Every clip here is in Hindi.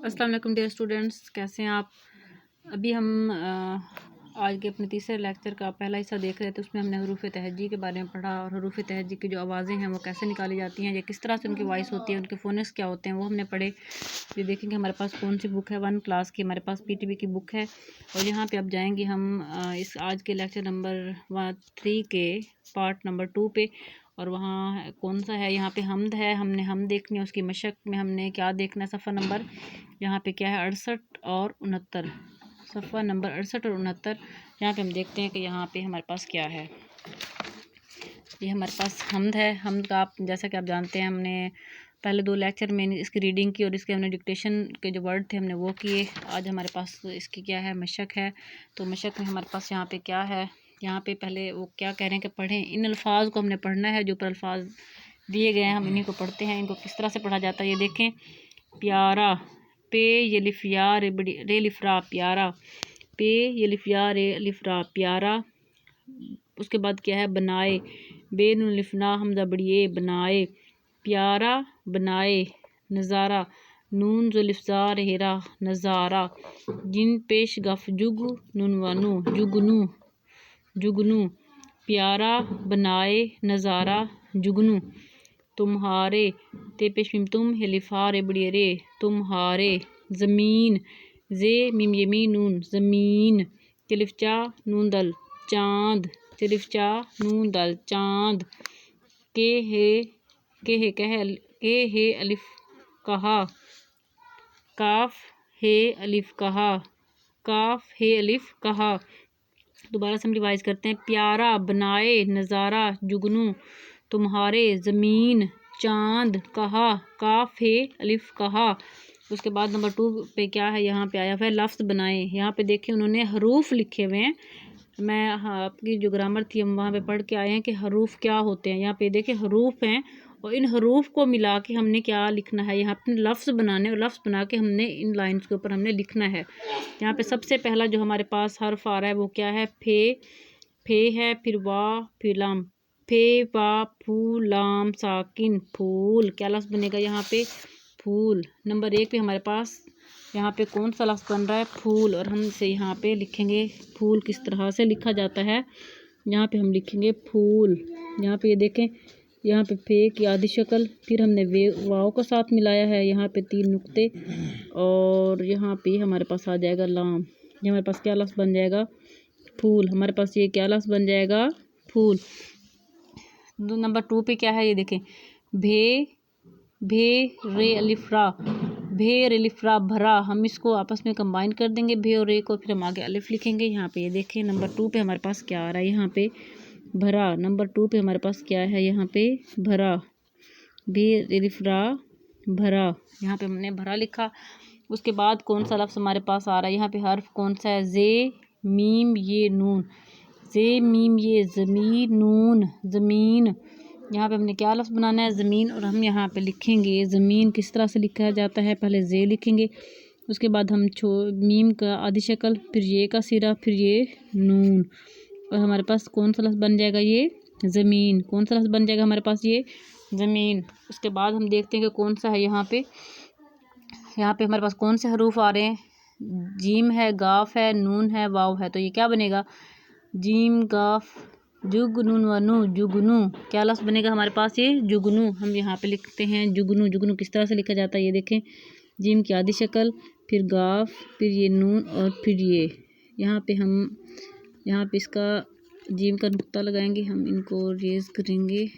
अस्सलाम वालेकुम डियर स्टूडेंट्स, कैसे हैं आप। अभी हम आज के अपने तीसरे लेक्चर का पहला हिस्सा देख रहे थे। उसमें हमने हरूफ तहज्जी के बारे में पढ़ा और हरूफ तहज्जी की जो आवाज़ें हैं वो कैसे निकाली जाती हैं, या किस तरह से उनकी वॉइस होती है, उनके फोनेक्स क्या होते हैं, वो हमने पढ़े। ये देखेंगे हमारे पास कौन सी बुक है, 1 क्लास की हमारे पास PTB की बुक है। और यहाँ पे अब जाएंगे हम इस आज के लेक्चर नंबर 3 के पार्ट नंबर 2 पे। और वहाँ कौन सा है, यहाँ पे हमद है, हमने हम देखनी है। उसकी मशक में हमने क्या देखना है, सफ़ा नंबर यहाँ पे क्या है 68 और 69, सफ़ा नंबर 68 और 69। यहाँ पे हम देखते हैं कि यहाँ पे हमारे पास क्या है। ये हमारे पास हमद है। हमद का आप जैसा कि आप जानते हैं, हमने पहले 2 लेक्चर में इसकी रीडिंग की और इसके हमने डिक्टेशन के जो वर्ड थे हमने वो किए। आज हमारे पास इसकी क्या है, मशक है। तो मशक में हमारे पास यहाँ पे क्या है, यहाँ पे पहले वो क्या कह रहे हैं कि पढ़ें। इन अल्फाज को हमने पढ़ना है, जो ऊपर अल्फाज दिए गए हैं हम इन्हीं को पढ़ते हैं। इनको किस तरह से पढ़ा जाता है ये देखें। प्यारा, पे ये लिफिया रे बड़ी रे लिफरा प्यारा, पे ये लिफिया रे लिफरा प्यारा। उसके बाद क्या है, बनाए, बे नुन लिफना हमजा बड़िए बनाए, प्यारा बनाए। नज़ारा, नून जो लिफ्जार हेरा नज़ारा। जिन पेश गफ जुग नून वानू जुगनू जुगनू, प्यारा बनाए नज़ारा जुगनू। तुम्हारे, ते पेश मिम तुम हेलिफारे बड़ी रे तुम्हारे। ज़मीन, जे मिम यमीन नून ज़मीन। तिलिफ्चा नून दल चाँद, तिलिफ्चा नून दल चाँद। के हे अलिफ कहा, काफ हे अलिफ कहा, काफ हे अलिफ कहा। दोबारा से हम रिवाइज करते हैं। प्यारा, बनाए, नज़ारा, जुगनू, तुम्हारे, ज़मीन, चाँद, कहा, काफ है अलिफ कहा। उसके बाद नंबर 2 पे क्या है, यहाँ पे आया हुआ है लफ्ज़ बनाए। यहाँ पे देखिए उन्होंने हरूफ लिखे हुए हैं। मैं आपकी जो ग्रामर थी हम वहाँ पे पढ़ के आए हैं कि हरूफ क्या होते हैं। यहाँ पे देखिए हरूफ हैं और इन हरूफ को मिला के हमने क्या लिखना है, यहाँ पे लफ्ज़ बनाने और लफ्ज़ बना के हमने इन लाइंस के ऊपर हमने लिखना है। यहाँ पे सबसे पहला जो हमारे पास हर्फ आ रहा है वो क्या है, फे है, फिर वाह, फिर लाम, फे वाह फू लाम साकिन फूल। क्या लफ्ज़ बनेगा यहाँ पे, फूल। नंबर 1 पे हमारे पास यहाँ पे कौन सा लफ्ज़ बन रहा है, फूल। और हम इसे यहाँ पे लिखेंगे फूल किस तरह से लिखा जाता है। यहाँ पे हम लिखेंगे फूल। यहाँ पे ये देखें, यहाँ पे फे की आधी शक्ल, फिर हमने वाव को साथ मिलाया है, यहाँ पे 3 नुक्ते, और यहाँ पे हमारे पास आ जाएगा लाम। ये हमारे पास क्या लफ्ज़ बन जाएगा, फूल। हमारे पास ये क्या लफ्ज़ बन जाएगा, फूल। नंबर 2 पे क्या है ये देखें, भे रे अलिफ्रा, भे रे अलिफ्रा भरा। हम इसको आपस में कंबाइन कर देंगे भे और रे को, फिर हम आगे अलिफ लिखेंगे। यहाँ पे ये देखें नंबर 2 पे हमारे पास क्या आ रहा है, यहाँ पे भरा। नंबर 2 पे हमारे पास क्या है, यहाँ पे भरा, भे रे अलिफ्रा भरा। यहाँ पे हमने भरा लिखा। उसके बाद कौन सा लफ्ज़ हमारे पास आ रहा है, यहाँ पे हर्फ कौन सा है, जे मीम ये नून, जे मीम ये ज़मीन नून ज़मीन। यहाँ पे हमने क्या लफ्ज़ बनाना है, ज़मीन। और हम यहाँ पे लिखेंगे ज़मीन किस तरह से लिखा जाता है, पहले जे लिखेंगे, उसके बाद हम मीम का आधी शक्ल, फिर ये का सिरा, फिर ये नून, और हमारे पास कौन सा लफ्ज़ बन जाएगा, ये ज़मीन। कौन सा लफ्ज़ बन जाएगा हमारे पास, ये ज़मीन। उसके बाद हम देखते हैं कि कौन सा है, यहाँ पे हमारे पास कौन से हरूफ आ रहे हैं, जीम है, गाफ है, नून है, वाव है। तो ये क्या बनेगा, जीम गाफ जुगनून वनू जुगनू। क्या लफ्ज़ बनेगा हमारे पास, ये जुगनू। हम यहाँ पे लिखते हैं जुगनू। जुगनू किस तरह से लिखा जाता है, ये देखें, जीम की आधी शक्ल, फिर गाफ, फिर ये नून, और फिर ये यहाँ पे इसका जीम का नुक्ता लगाएंगे, हम इनको रेज करेंगे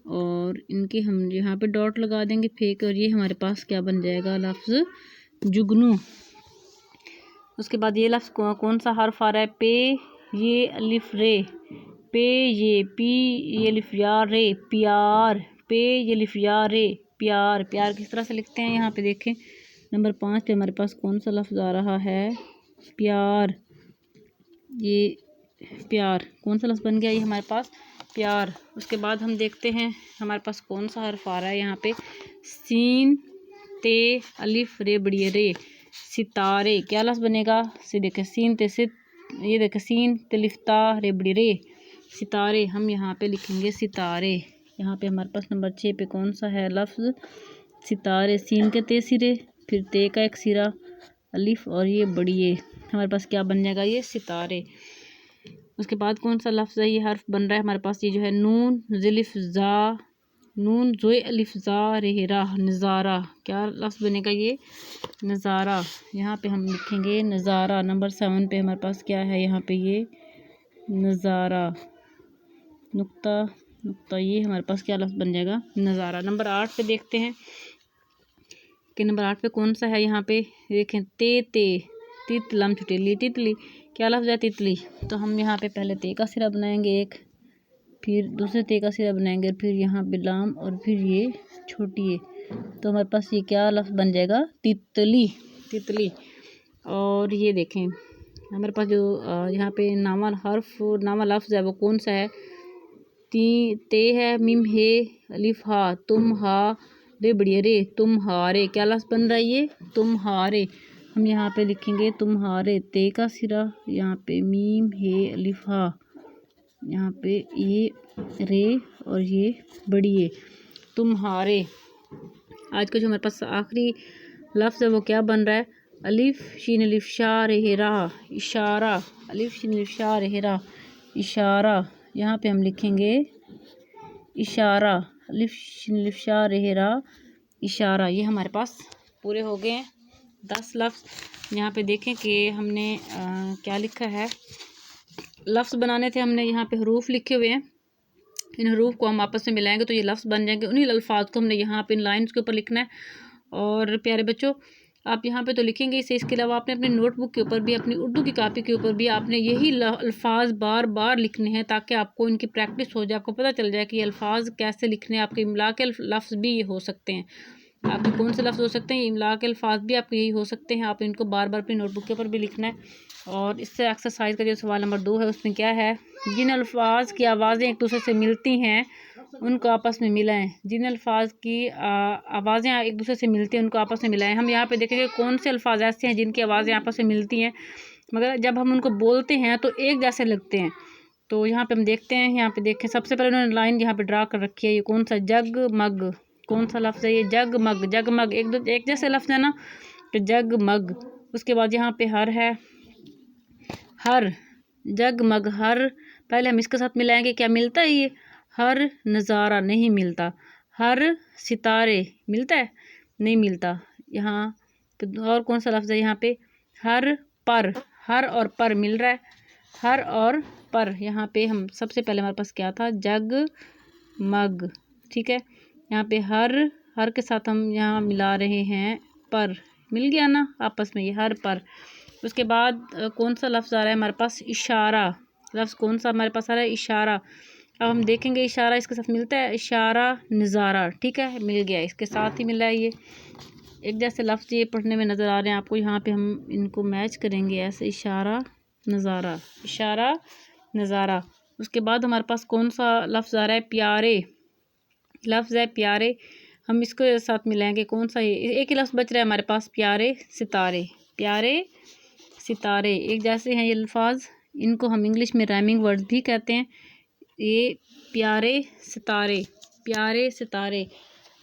और इनके हम यहाँ पे डॉट लगा देंगे फेक, और ये हमारे पास क्या बन जाएगा, लफ्ज़ जुगनू। उसके बाद ये लफ्ज़ कौन सा हर्फ आ रहा है, पे ये अलिफ रे, पे ये पी ये अलिफ या रे प्यार, पे ये अलिफ या रे प्यार। प्यार किस तरह से लिखते हैं, यहाँ पे देखें नंबर 5 पे हमारे पास कौन सा लफ्ज़ आ रहा है, प्यार। ये प्यार कौन सा लफ्ज़ बन गया, ये हमारे पास प्यार। उसके बाद हम देखते हैं हमारे पास कौन सा हर्फ आ रहा है, यहाँ पे सीन ते अलिफ रे बड़ी रे सितारे। क्या लफ्ज़ बनेगा, से देखे सीन ते सित, ये देखे सीन तिलिफ्ता रे बड़ी रे सितारे। हम यहाँ पे लिखेंगे सितारे। यहाँ पे हमारे पास नंबर 6 पे कौन सा है लफ्ज़, सितारे। सीन के ते सिरे, फिर ते का एक सिरा अलिफ और ये बड़ी ये, हमारे पास क्या बन जाएगा, ये सितारे। उसके बाद कौन सा लफ्ज़ है, ये हर्फ बन रहा है हमारे पास, ये जो है नून ज़िलिफ ज़ा, नून ज़ोए अलिफ ज़ा रेहरा, नज़ारा। क्या लफ्ज़ बनेगा, ये नज़ारा। यहाँ पे हम लिखेंगे नज़ारा। नंबर 7 पे हमारे पास क्या है, यहाँ पे ये नज़ारा, नुक्ता नुक्ता, ये हमारे पास क्या लफ्ज़ बन जाएगा, नज़ारा। नंबर 8 पे देखते हैं कि नंबर 8 पे कौन सा है। यहाँ पे देखें ते तितलम छुटेली तितली, क्या लफ्ज़ है, तितली। तो हम यहाँ पे पहले ते का सिरा बनाएंगे एक, फिर दूसरे ते का सिरा बनाएंगे, फिर यहाँ पे लाम और फिर ये छोटी है। तो हमारे पास ये क्या लफ्ज़ बन जाएगा, तितली, तितली। और ये देखें हमारे पास जो यहाँ पे नामा हर्फ नामा लफ्ज़ है वो कौन सा है, ते है, मीम हे, अलिफ हा, तुम हा रे बढ़िया रे, तुम हारे। क्या लफ्ज़ बन रहा है, ये तुम्हारे। हम यहाँ पे लिखेंगे तुम्हारे, ते का सिरा, यहाँ पे मीम हे अलिफ हा, यहाँ पे ये रे और ये बड़ी ये, तुम्हारे। आज का जो हमारे पास आखिरी लफ्ज़ है वो क्या बन रहा है, अलिफ शीन अलिफ शा रेहरा, इशारा। अलिफ शीन अलिफ शा रेहरा, इशारा। यहाँ पे हम लिखेंगे इशारा, अलिफ शीन अलिफ शा रेहरा, इशारा। ये हमारे पास पूरे हो गए हैं 10 लफ्ज़। यहाँ पे देखें कि हमने क्या लिखा है, लफ्ज़ बनाने थे हमने, यहाँ पे हरूफ लिखे हुए हैं। इन हरूफ को हम आपस में मिलाएंगे तो ये लफ्ज़ बन जाएंगे। उन्हीं अल्फाज को हमने यहाँ पे इन लाइन्स के ऊपर लिखना है। और प्यारे बच्चों, आप यहाँ पे तो लिखेंगे इसे, इसके अलावा आपने अपनी नोटबुक के ऊपर भी, अपनी उर्दू की कापी के ऊपर भी आपने यही अल्फाज बार बार लिखने हैं, ताकि आपको इनकी प्रैक्टिस हो जाए, आपको पता चल जाए कि ये अल्फाज कैसे लिखने हैं। आपके इमला के लफ्ज़ भी ये हो सकते हैं, आपके कौन से लफ्ज़ हो सकते हैं, इमला के अल्फाज भी आपके यही हो सकते हैं। आप इनको बार बार अपनी नोटबुक के ऊपर भी लिखना है। और इससे एक्सरसाइज का जो सवाल नंबर 2 है उसमें क्या है, जिन अल्फाज की आवाज़ें एक दूसरे से मिलती हैं उनको आपस में मिलाएं। जिन अल्फाज की आवाज़ें एक दूसरे से मिलती हैं उनको आपस में मिलाएं। हम यहाँ पे देखेंगे कौन से अल्फाज ऐसे हैं जिनकी आवाज़ें आपस में मिलती हैं मगर जब हम उनको बोलते हैं तो एक जैसे लगते हैं। तो यहाँ पे हम देखते हैं, यहाँ पे देखें सबसे पहले उन्होंने लाइन यहाँ पे ड्रा कर रखी है, ये कौन सा, जगमग। कौन सा लफ्ज़ है ये, जगमग। जगमग एक जैसे लफ्ज़ है ना, तो जगमग। उसके बाद यहाँ पे हर है, हर, जगमग हर। पहले हम इसके साथ मिलाएंगे, क्या मिलता है ये, हर। नज़ारा नहीं मिलता। हर सितारे मिलता है, नहीं मिलता। यहाँ और कौन सा लफ्ज़ है, यहाँ पे हर पर। हर और पर मिल रहा है, हर और पर। यहाँ पे हम सबसे पहले हमारे पास क्या था, जगमग, ठीक है। यहाँ पे हर के साथ हम यहाँ मिला रहे हैं पर, मिल गया ना आपस में, ये हर पर। उसके बाद कौन सा लफ्ज़ आ रहा है हमारे पास, इशारा। लफ्ज़ कौन सा हमारे पास आ रहा है, इशारा। अब हम देखेंगे इशारा इसके साथ मिलता है, इशारा नज़ारा, ठीक है, मिल गया, इसके साथ ही मिला है। ये एक जैसे लफ्ज़ ये पढ़ने में नज़र आ रहे हैं आपको, यहाँ पे हम इनको मैच करेंगे ऐसे, इशारा नज़ारा, इशारा नज़ारा। उसके बाद हमारे पास कौन सा लफ्ज़ आ रहा है, प्यारे। लफ्ज़ है प्यारे, हम इसको साथ मिलाएंगे, कौन सा, ये एक ही लफ्ज़ बच रहा है हमारे पास, प्यारे सितारे। प्यारे सितारे एक जैसे हैं ये अल्फाज, इनको हम इंग्लिश में राइमिंग वर्ड्स भी कहते हैं। ये प्यारे सितारे, प्यारे सितारे।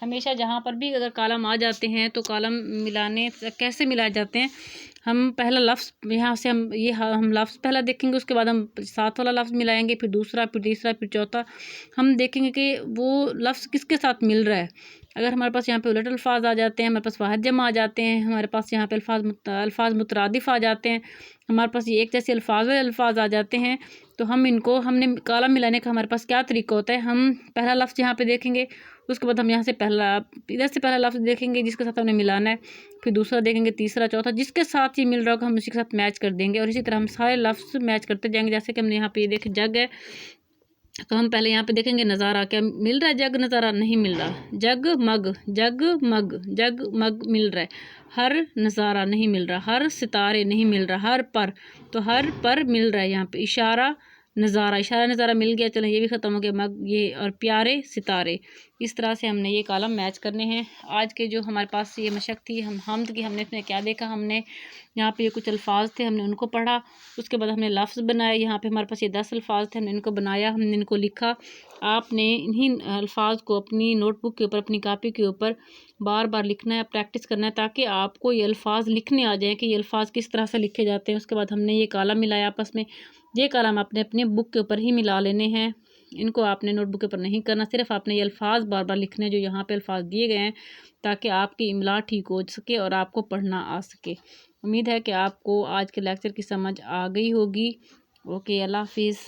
हमेशा जहाँ पर भी अगर कालम आ जाते हैं तो कालम मिलाने कैसे मिलाए जाते हैं, हम पहला लफ्ज़ यहाँ से हम लफ्ज़ पहला देखेंगे, उसके बाद हम साथ वाला लफ्ज़ मिलाएंगे, फिर दूसरा, फिर तीसरा, फिर चौथा। हम देखेंगे कि वो लफ्ज़ किसके साथ मिल रहा है। अगर हमारे पास यहाँ पे उलट अल्फाज आ जाते हैं, हमारे पास वाहिद जमा आ जाते हैं, हमारे पास यहाँ पे अल्फाज मुतरादिफ आ जाते हैं, हमारे पास ये एक जैसे अल्फाज आ जाते हैं, तो हमने कालम मिलाने का हमारे पास क्या तरीका होता है, हम पहला लफ्ज़ यहाँ पे देखेंगे, उसके बाद हम यहाँ से इधर से पहला लफ्ज़ देखेंगे जिसके साथ हमने मिलाना है, फिर दूसरा देखेंगे, तीसरा, चौथा, जिसके साथ ये मिल रहा होगा हम उसी के साथ मैच कर देंगे। और इसी तरह हम सारे लफ्ज़ मैच करते जाएंगे। जैसे कि हमने यहाँ पे देखे जग है, तो हम पहले यहाँ पे देखेंगे नज़ारा, क्या मिल रहा है, जग नज़ारा नहीं मिल रहा, जगमग, जगमग, जगमग मिल रहा है, हर नज़ारा नहीं मिल रहा, हर सितारे नहीं मिल रहा, हर पर, तो हर पर मिल रहा है। यहाँ पे इशारा नज़ारा, इशारा नज़ारा मिल गया, चलो ये भी ख़त्म हो गया, मग ये, और प्यारे सितारे, इस तरह से हमने ये कॉलम मैच करने हैं। आज के जो हमारे पास ये मशक थी हमद की, हमने इसमें क्या देखा, हमने यहाँ पे ये कुछ अल्फाज थे, हमने उनको पढ़ा, उसके बाद हमने लफ्ज़ बनाए। यहाँ पे हमारे पास ये 10 अल्फाज थे, हमने इनको बनाया, हमने इनको लिखा। आपने इन्हीं अल्फाज को अपनी नोटबुक के ऊपर, अपनी कापी के ऊपर बार बार लिखना है, प्रैक्टिस करना है, ताकि आपको ये अल्फाज लिखने आ जाएँ कि ये अल्फाज किस तरह से लिखे जाते हैं। उसके बाद हमने ये कॉलम मिलाया आपस में। ये कॉलम आपने अपने बुक के ऊपर ही मिला लेने हैं, इनको आपने नोटबुक के ऊपर नहीं करना। सिर्फ आपने ये अल्फाज बार बार लिखने हैं जो यहाँ पे अल्फाज दिए गए हैं, ताकि आपकी इमला ठीक हो सके और आपको पढ़ना आ सके। उम्मीद है कि आपको आज के लेक्चर की समझ आ गई होगी। ओके, अल्लाह हाफिज़।